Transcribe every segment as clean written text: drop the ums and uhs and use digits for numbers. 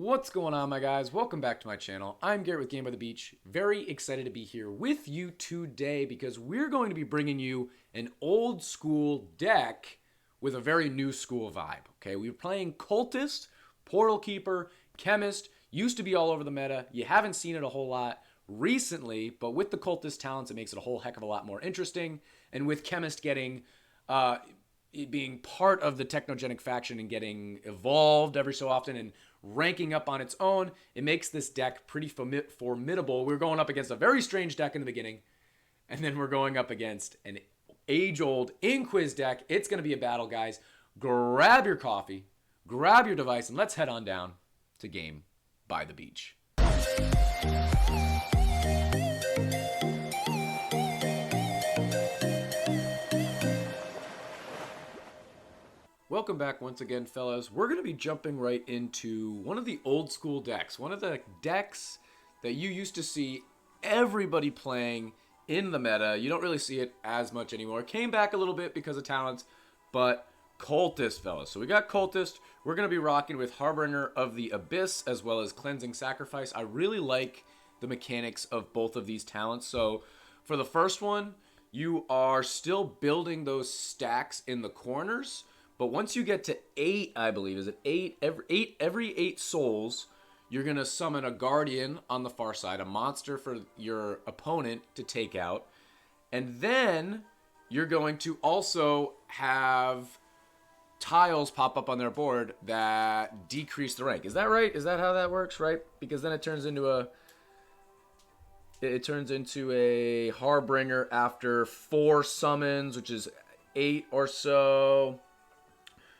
What's going on, my guys? Welcome back to my channel. I'm Garrett with Game by the Beach. Very excited to be here with you today because we're going to be bringing you an old school deck with a very new school vibe. Okay, we're playing Cultist, Portal Keeper, Chemist. Used to be all over the meta. You haven't seen it a whole lot recently, but with the Cultist talents, it makes it a whole heck of a lot more interesting. And with Chemist getting it being part of the technogenic faction and getting evolved every so often and ranking up on its own, it makes this deck pretty formidable. We're going up against a very strange deck in the beginning, and then we're going up against an age-old Inquiz deck. It's going to be a battle, guys. Grab your coffee, grab your device, and let's head on down to Game by the Beach. Welcome back once again, fellas. We're going to be jumping right into one of the old school decks. One of the decks that you used to see everybody playing in the meta. You don't really see it as much anymore. It came back a little bit because of talents, but Cultist, fellas. So we got Cultist. We're going to be rocking with harBRINGER of the Abyss as well as Cleansing Sacrifice. I really like the mechanics of both of these talents. So for the first one, you are still building those stacks in the corners. But once you get to 8, I believe, is it 8? Every 8 souls, you're going to summon a guardian on the far side, a monster for your opponent to take out. And then you're going to also have tiles pop up on their board that decrease the rank. Is that right? Is that how that works, right? Because then it turns into a harBRINGER after 4 summons, which is 8 or so.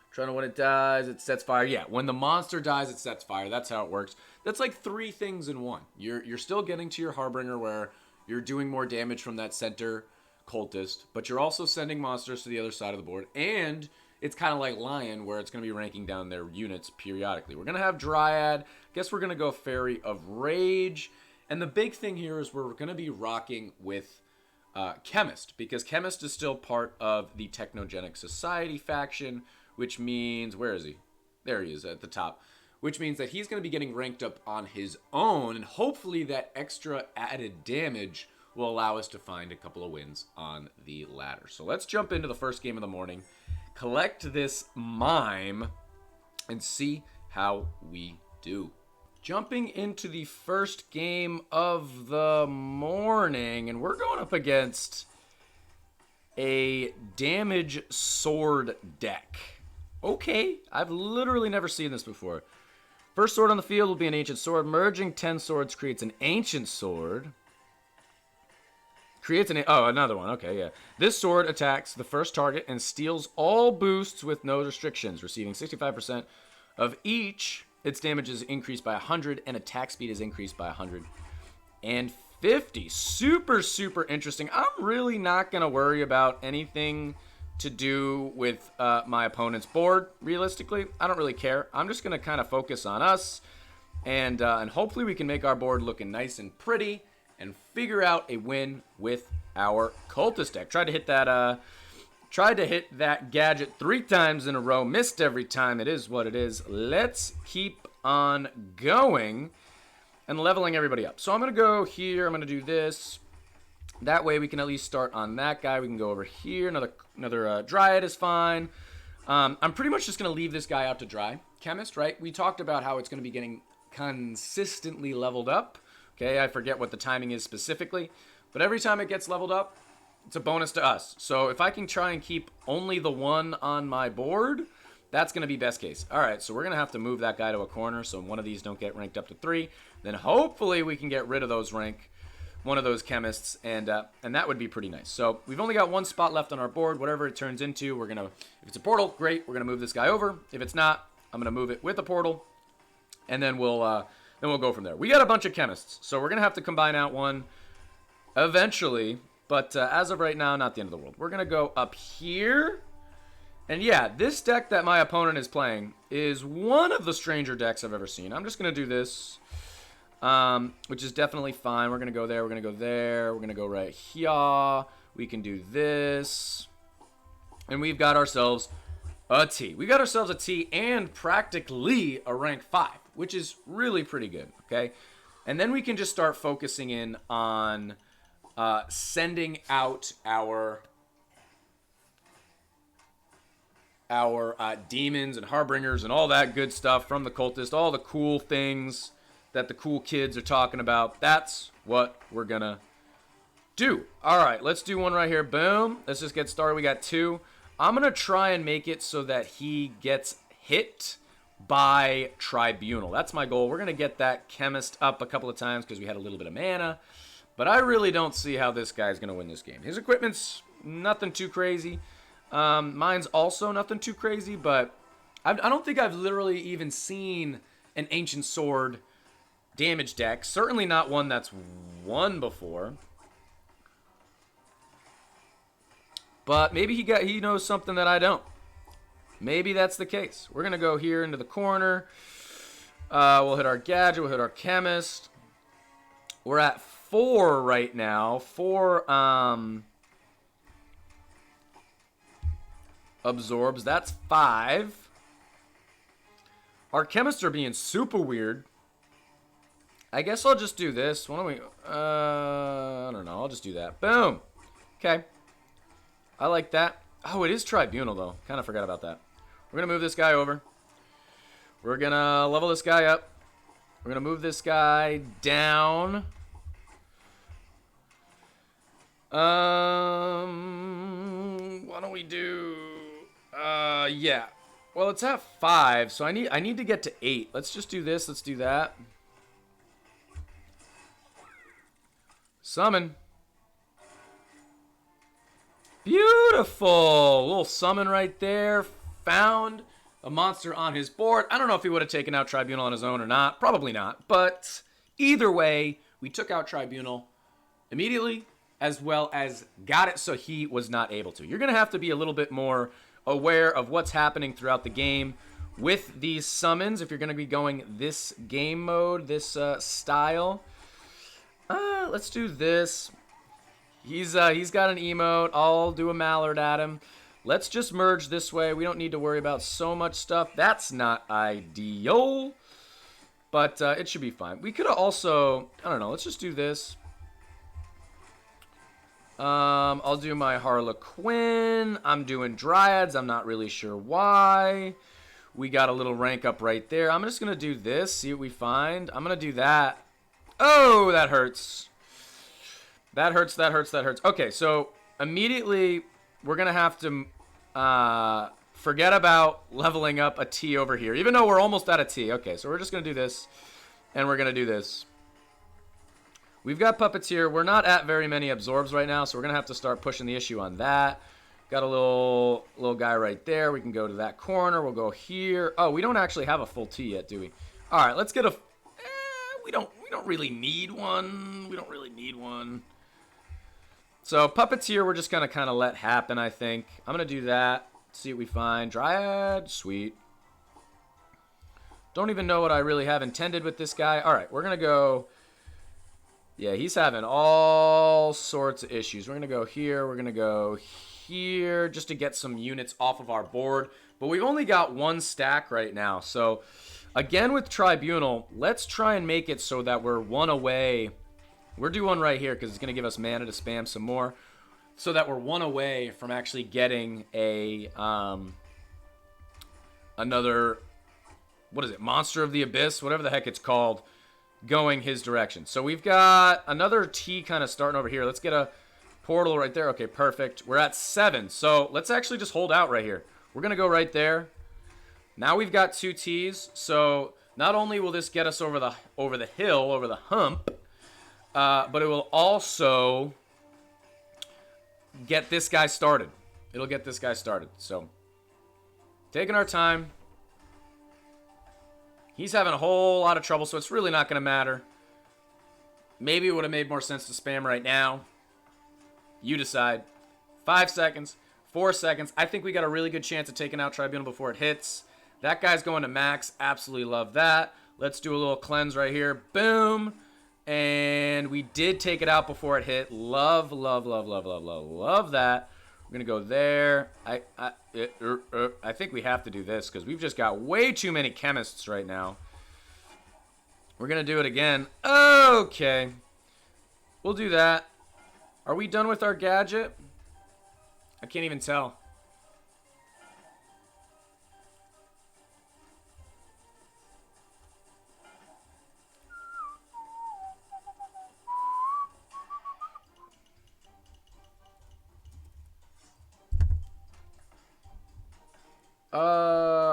Trying to when it dies, it sets fire. Yeah, when the monster dies, it sets fire. That's how it works. That's like 3 things in one. You're still getting to your harBRINGER where you're doing more damage from that center cultist, but you're also sending monsters to the other side of the board. And it's kind of like Lion, where it's going to be ranking down their units periodically. We're going to have Dryad. Guess we're going to go Fairy of Rage. And the big thing here is we're going to be rocking with Chemist, because Chemist is still part of the Technogenic Society faction, which means, where is he? There he is at the top. Which means that he's going to be getting ranked up on his own, and hopefully that extra added damage will allow us to find a couple of wins on the ladder. So let's jump into the first game of the morning, collect this mime, and see how we do. Jumping into the first game of the morning, and we're going up against a damage sword deck. Okay, I've literally never seen this before. First sword on the field will be an ancient sword. Merging 10 swords creates an ancient sword. Another one. Okay, yeah. This sword attacks the first target and steals all boosts with no restrictions, receiving 65% of each. Its damage is increased by 100 and attack speed is increased by 150. Super, super interesting. I'm really not going to worry about anything to do with my opponent's board. Realistically, I don't really care. I'm just going to kind of focus on us, and hopefully we can make our board looking nice and pretty and figure out a win with our Cultist deck. Tried to hit that gadget 3 times in a row, missed every time. It is what it is. Let's keep on going and leveling everybody up. So I'm going to go here. I'm going to do this. That way we can at least start on that guy. We can go over here. Another Dryad is fine. I'm pretty much just going to leave this guy out to dry. Chemist, right? We talked about how it's going to be getting consistently leveled up. Okay, I forget what the timing is specifically. But every time it gets leveled up, it's a bonus to us. So if I can try and keep only the 1 on my board, that's going to be best case. All right, so we're going to have to move that guy to a corner so one of these don't get ranked up to 3. Then hopefully we can get rid of one of those chemists, and that would be pretty nice. So we've only got 1 spot left on our board. Whatever it turns into, we're going to, if it's a portal, great, we're going to move this guy over. If it's not, I'm going to move it with a portal, and then we'll go from there. We got a bunch of chemists, so we're going to have to combine out one eventually, but as of right now, not the end of the world. We're going to go up here, and yeah, this deck that my opponent is playing is one of the stranger decks I've ever seen. I'm just going to do this, which is definitely fine. We're going to go there, we're going to go there, we're going to go right here. We can do this, and we've got ourselves a T. We got ourselves a T and practically a rank 5. which is really pretty good, okay? And then we can just start focusing in on sending out our demons and harbingers and all that good stuff from the cultist, all the cool things that the cool kids are talking about. That's what we're gonna do. All right, let's do one right here. Boom. Let's just get started. We got 2. I'm gonna try and make it so that he gets hit by Tribunal. That's my goal. We're gonna get that chemist up a couple of times because we had a little bit of mana. But I really don't see how this guy's going to win this game. His equipment's nothing too crazy. Mine's also nothing too crazy, but I don't think I've literally even seen an Ancient Sword damage deck. Certainly not one that's won before. But maybe he knows something that I don't. Maybe that's the case. We're going to go here into the corner. We'll hit our Gadget. We'll hit our Chemist. We're at 4 right now. 4 absorbs. That's 5. Our chemists are being super weird. I guess I'll just do this. Why don't we... I don't know. I'll just do that. Boom. Okay. I like that. Oh, it is Tribunal, though. Kind of forgot about that. We're going to move this guy over. We're going to level this guy up. We're going to move this guy down. Why don't we do... yeah. Well, it's at 5, so I need to get to 8. Let's just do this. Let's do that. Summon. Beautiful. Little summon right there. Found a monster on his board. I don't know if he would have taken out Tribunal on his own or not. Probably not. But either way, we took out Tribunal immediately, as well as got it so he was not able to. You're going to have to be a little bit more aware of what's happening throughout the game with these summons if you're going to be going this game mode, this style. Let's do this. He's got an emote. I'll do a Mallard at him. Let's just merge this way. We don't need to worry about so much stuff. That's not ideal, but it should be fine. We could have also, I don't know, let's just do this. I'll do my Harlequin. I'm doing Dryads. I'm not really sure why. We got a little rank up right there. I'm just going to do this, see what we find. I'm going to do that. Oh, that hurts. That hurts, that hurts, that hurts. Okay, so immediately we're going to have to forget about leveling up a T over here, even though we're almost at a T. Okay, so we're just going to do this, and we're going to do this. We've got Puppeteer. We're not at very many absorbs right now, so we're going to have to start pushing the issue on that. Got a little guy right there. We can go to that corner. We'll go here. Oh, we don't actually have a full T yet, do we? All right, let's get a... we don't really need one. We don't really need one. So Puppeteer, we're just going to kind of let happen, I think. I'm going to do that. See what we find. Dryad. Sweet. Don't even know what I really have intended with this guy. All right, we're going to go... Yeah, he's having all sorts of issues. We're going to go here. We're going to go here just to get some units off of our board. But we've only got 1 stack right now. So, again with Tribunal, let's try and make it so that we're 1 away. We're doing 1 right here because it's going to give us mana to spam some more. So that we're 1 away from actually getting a another, what is it, Monster of the Abyss? Whatever the heck it's called. Going his direction. So we've got another T kind of starting over here. Let's get a portal right there. Okay, perfect. We're at 7. So let's actually just hold out right here. We're going to go right there. Now we've got 2 Ts. So not only will this get us over the hill, over the hump, but it will also get this guy started. It'll get this guy started. So taking our time. He's having a whole lot of trouble, so it's really not going to matter. Maybe it would have made more sense to spam right now. You decide. 5 seconds, 4 seconds. I think we got a really good chance of taking out Tribunal before it hits. That guy's going to max. Absolutely love that. Let's do a little cleanse right here. Boom. And we did take it out before it hit. Love, love, love, love, love, love, love that. We're going to go there. I think we have to do this because we've just got way too many chemists right now. We're going to do it again. Okay. We'll do that. Are we done with our gadget? I can't even tell.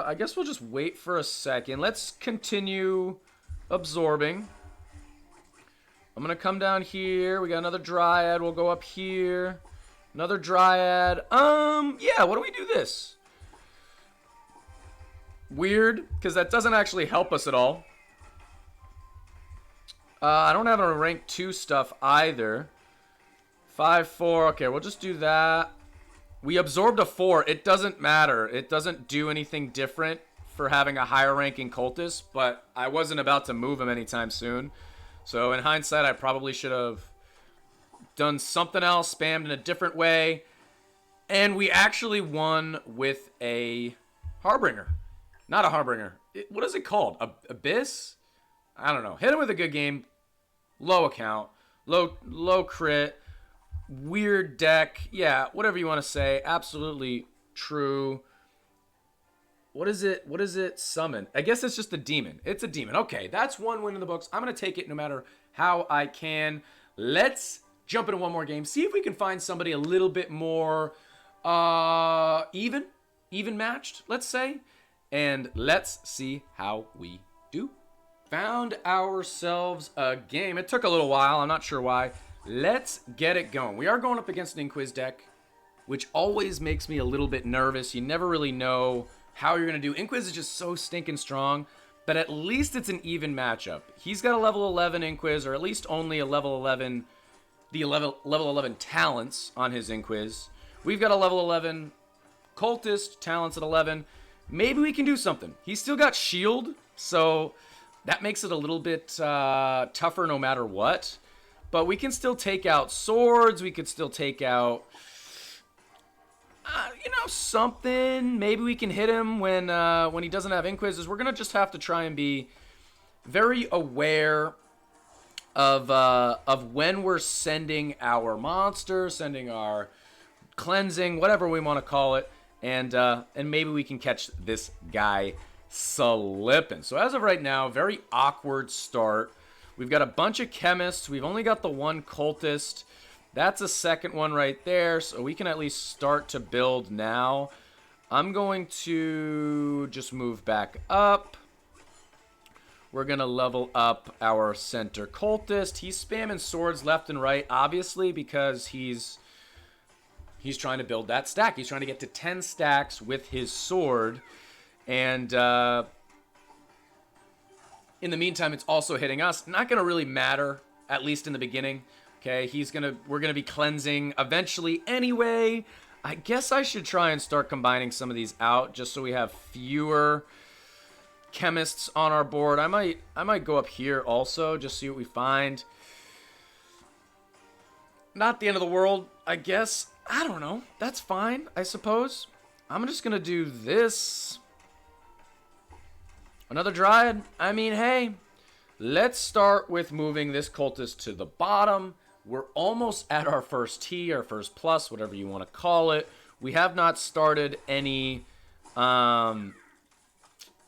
I guess we'll just wait for a second. Let's continue absorbing. I'm going to come down here. We got another Dryad. We'll go up here. Another Dryad. Yeah, what do we do this? Weird, because that doesn't actually help us at all. I don't have any rank 2 stuff either. 5-4. Okay, we'll just do that. We absorbed a 4. It doesn't matter. It doesn't do anything different for having a higher ranking cultist, but I wasn't about to move him anytime soon. So in hindsight, I probably should have done something else, spammed in a different way. And we actually won with a harBRINGER. Not a harBRINGER. What is it called? Abyss? I don't know. Hit him with a good game. Low account. Low crit. Weird deck. Yeah, whatever you want to say. Absolutely true. What is it? What is it? Summon. I guess it's just a demon. It's a demon. Okay, that's one win in the books. I'm going to take it no matter how I can. Let's jump into one more game. See if we can find somebody a little bit more even matched, let's say. And let's see how we do. Found ourselves a game. It took a little while. I'm not sure why. Let's get it going. We are going up against an Inquiz deck, which always makes me a little bit nervous. You never really know how you're going to do. Inquiz is just so stinking strong, but at least it's an even matchup. He's got a level 11 Inquiz, or at least only a level 11, level 11 talents on his Inquiz. We've got a level 11 Cultist, talents at 11. Maybe we can do something. He's still got shield, so that makes it a little bit tougher no matter what. But we can still take out swords. We could still take out, something. Maybe we can hit him when he doesn't have Inquizzes. We're going to just have to try and be very aware of when we're sending our monster, sending our cleansing, whatever we want to call it. And maybe we can catch this guy slipping. So as of right now, very awkward start. We've got a bunch of chemists. We've only got the one cultist. That's a second one right there, so we can at least start to build now. I'm going to just move back up. We're going to level up our center cultist. He's spamming swords left and right, obviously, because he's trying to build that stack. He's trying to get to 10 stacks with his sword. And in the meantime, it's also hitting us. Not going to really matter, at least in the beginning. Okay, we're going to be cleansing eventually anyway. I guess I should try and start combining some of these out just so we have fewer chemists on our board. I might go up here also, just see what we find. Not the end of the world, I guess. I don't know. That's fine, I suppose. I'm just going to do this. Another Dryad. I mean, hey, let's start with moving this cultist to the bottom. We're almost at our first T, our first plus, whatever you want to call it. We have not started any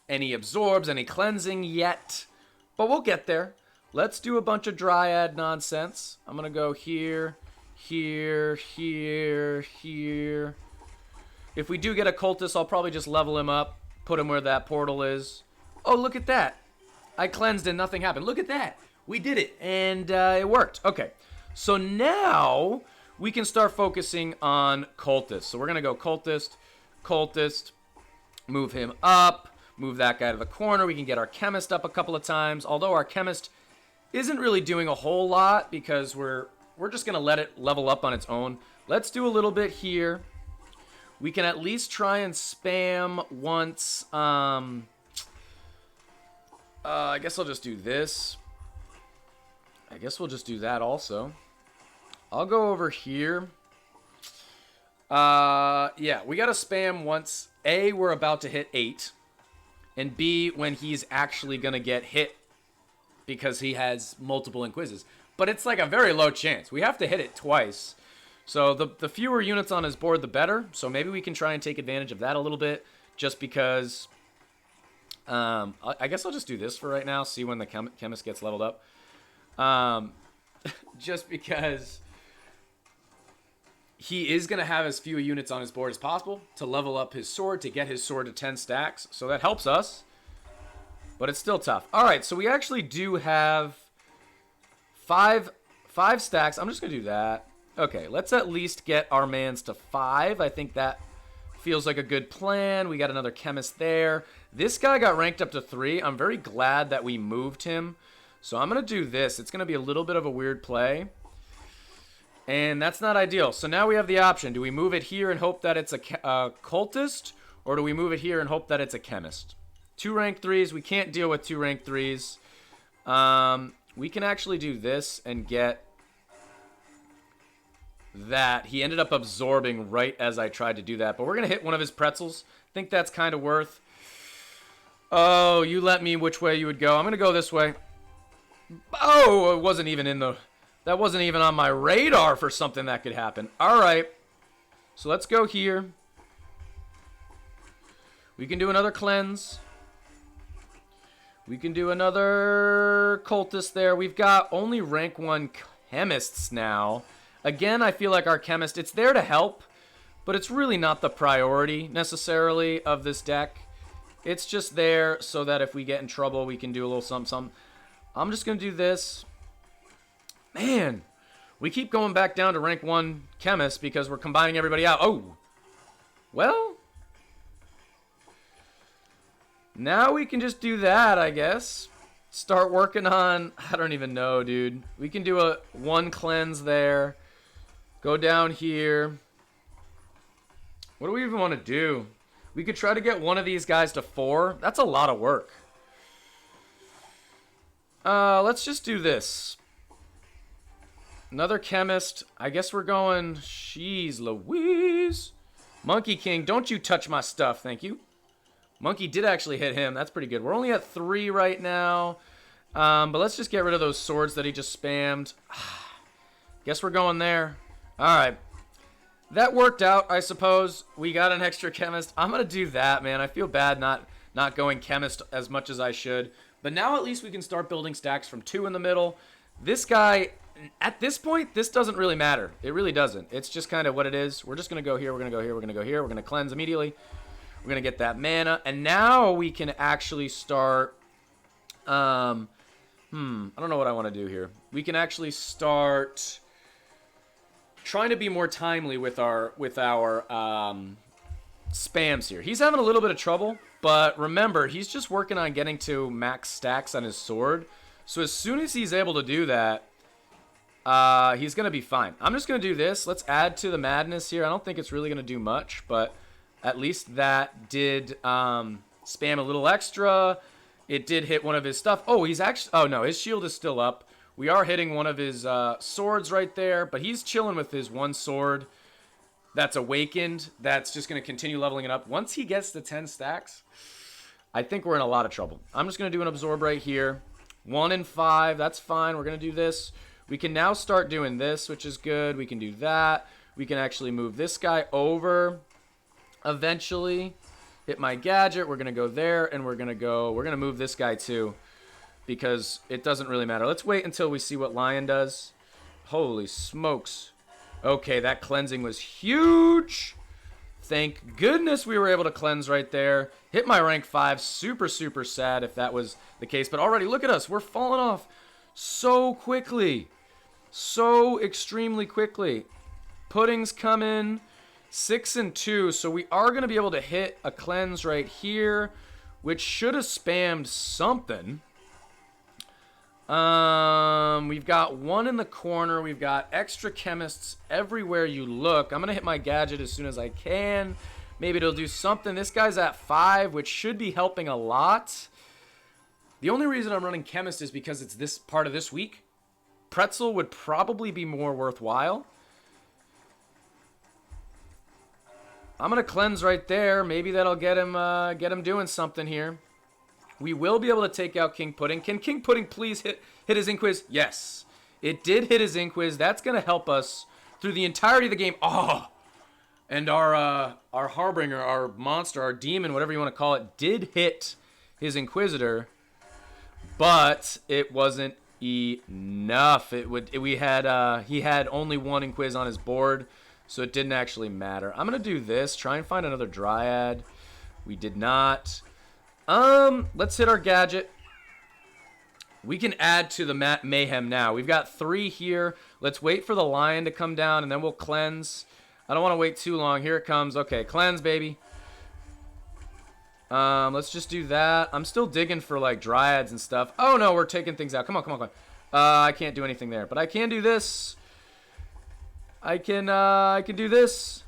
absorbs, any cleansing yet, but we'll get there. Let's do a bunch of Dryad nonsense. I'm going to go here, here, here, here. If we do get a cultist, I'll probably just level him up, put him where that portal is. Oh, look at that. I cleansed and nothing happened. Look at that. We did it, and it worked. Okay, so now we can start focusing on cultist. So we're going to go cultist, cultist, move him up, move that guy to the corner. We can get our chemist up a couple of times, although our chemist isn't really doing a whole lot because we're just going to let it level up on its own. Let's do a little bit here. We can at least try and spam once. I guess I'll just do this. I guess we'll just do that also. I'll go over here. Yeah, we got to spam once. A, we're about to hit 8. And B, when he's actually going to get hit because he has multiple Inquises. But it's like a very low chance. We have to hit it twice. So the fewer units on his board, the better. So maybe we can try and take advantage of that a little bit, just because... I guess I'll just do this for right now, see when the chemist gets leveled up. Just because he is going to have as few units on his board as possible to level up his sword, to get his sword to 10 stacks. So that helps us, but it's still tough. All right, so we actually do have five stacks. I'm just going to do that. Okay, let's at least get our mans to 5. I think that feels like a good plan. We got another chemist there. This guy got ranked up to 3. I'm very glad that we moved him. So I'm going to do this. It's going to be a little bit of a weird play. And that's not ideal. So now we have the option. Do we move it here and hope that it's a cultist? Or do we move it here and hope that it's a chemist? 2 rank 3s. We can't deal with 2 rank 3s. We can actually do this and get that. He ended up absorbing right as I tried to do that. But we're going to hit one of his pretzels. I think that's kind of worth. Oh, you let me which way you would go. I'm going to go this way. Oh, it wasn't even in the... That wasn't even on my radar for something that could happen. All right. So let's go here. We can do another cleanse. We can do another cultist there. We've got only rank 1 chemists now. Again, I feel like our chemist, it's there to help, but it's really not the priority necessarily of this deck. It's just there so that if we get in trouble, we can do a little something. I'm just going to do this. Man, we keep going back down to rank 1 chemist because we're combining everybody out. Oh, well, now we can just do that, I guess. Start working on, I don't even know, dude. We can do a 1 cleanse there. Go down here. What do we even want to do? We could try to get one of these guys to 4. That's a lot of work. Let's just do this. Another chemist. I guess we're going... Jeez Louise. Monkey King, don't you touch my stuff, thank you. Monkey did actually hit him. That's pretty good. We're only at 3 right now. But let's just get rid of those swords that he just spammed. Guess we're going there. Alright. That worked out, I suppose. We got an extra chemist. I'm going to do that, man. I feel bad not going chemist as much as I should. But now at least we can start building stacks from 2 in the middle. This guy, at this point, this doesn't really matter. It really doesn't. It's just kind of what it is. We're just going to go here. We're going to go here. We're going to go here. We're going to cleanse immediately. We're going to get that mana. And now we can actually start... I don't know what I want to do here. We can actually start... trying to be more timely with our spams here. He's having a little bit of trouble, but remember, he's just working on getting to max stacks on his sword. So as soon as he's able to do that, he's going to be fine. I'm just going to do this. Let's add to the madness here. I don't think it's really going to do much, but at least that did spam a little extra. It did hit one of his stuff. Oh, he's actually... Oh, no, his shield is still up. We are hitting one of his swords right there, but he's chilling with his 1 sword that's awakened. That's just going to continue leveling it up. Once he gets to 10 stacks, I think we're in a lot of trouble. I'm just going to do an absorb right here. 1 and 5, that's fine. We're going to do this. We can now start doing this, which is good. We can do that. We can actually move this guy over eventually. Hit my gadget. We're going to go there, and we're going to move this guy too, because it doesn't really matter. Let's wait until we see what Lion does. Holy smokes. Okay, that cleansing was huge. Thank goodness we were able to cleanse right there. Hit my rank 5. Super, super sad if that was the case. But already, look at us. We're falling off so quickly. So extremely quickly. Puddings come in. 6 and 2. So we are going to be able to hit a cleanse right here, which should have spammed something. We've got 1 in the corner. We've got extra chemists everywhere you look. I'm going to hit my gadget as soon as I can. Maybe it'll do something. This guy's at 5, which should be helping a lot. The only reason I'm running chemist is because it's this part of this week. Pretzel would probably be more worthwhile. I'm going to cleanse right there. Maybe that'll get him doing something here. We will be able to take out King Pudding. Can King Pudding please hit his Inquiz? Yes. It did hit his Inquiz. That's going to help us through the entirety of the game. Oh! And our harBRINGER, our monster, our demon, whatever you want to call it, did hit his Inquisitor, but it wasn't enough. He had only one Inquiz on his board, so it didn't actually matter. I'm gonna do this. Try and find another Dryad. We did not. Let's hit our gadget. We can add to the mayhem now. We've got 3 here. Let's wait for the lion to come down, and then we'll cleanse. I don't want to wait too long. Here it comes. Okay, cleanse, baby. Let's just do that. I'm still digging for, like, Dryads and stuff. Oh, no, we're taking things out. Come on, come on, come on. I can't do anything there, but I can do this. I can do this.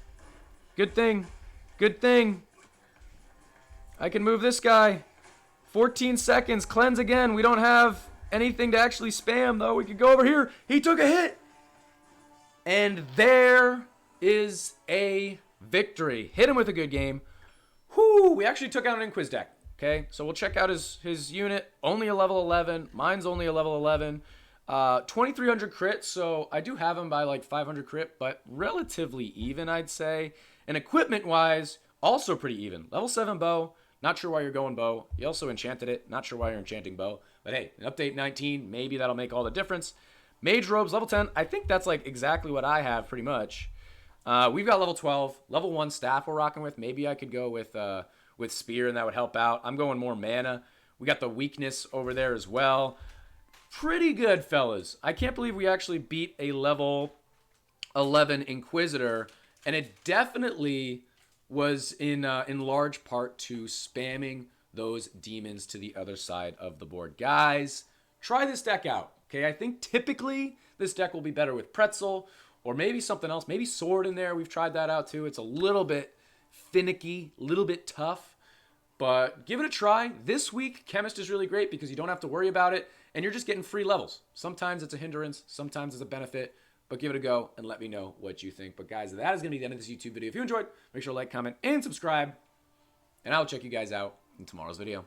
Good thing. Good thing. I can move this guy. 14 seconds. Cleanse again. We don't have anything to actually spam, though. We could go over here. He took a hit. And there is a victory. Hit him with a good game. Whoo! We actually took out an Inquiz deck. Okay, so we'll check out his unit. Only a level 11. Mine's only a level 11. 2,300 crit, so I do have him by like 500 crit, but relatively even, I'd say. And equipment-wise, also pretty even. Level 7 bow. Not sure why you're going bow. You also enchanted it. Not sure why you're enchanting bow. But hey, an update 19, maybe that'll make all the difference. Mage robes, level 10. I think that's like exactly what I have, pretty much. We've got level 12, level 1 staff we're rocking with. Maybe I could go with spear, and that would help out. I'm going more mana. We got the weakness over there as well. Pretty good, fellas. I can't believe we actually beat a level 11 Inquisitor, and it definitely was in large part to spamming those demons to the other side of the board. Guys, try this deck out. Okay, I think typically this deck will be better with Pretzel, or maybe something else, maybe Sword in there. We've tried that out too. It's a little bit finicky, a little bit tough, but give it a try. This week, Chemist is really great because you don't have to worry about it, and you're just getting free levels. Sometimes it's a hindrance, sometimes it's a benefit, but give it a go and let me know what you think. But guys, that is going to be the end of this YouTube video. If you enjoyed, make sure to like, comment, and subscribe, and I'll check you guys out in tomorrow's video.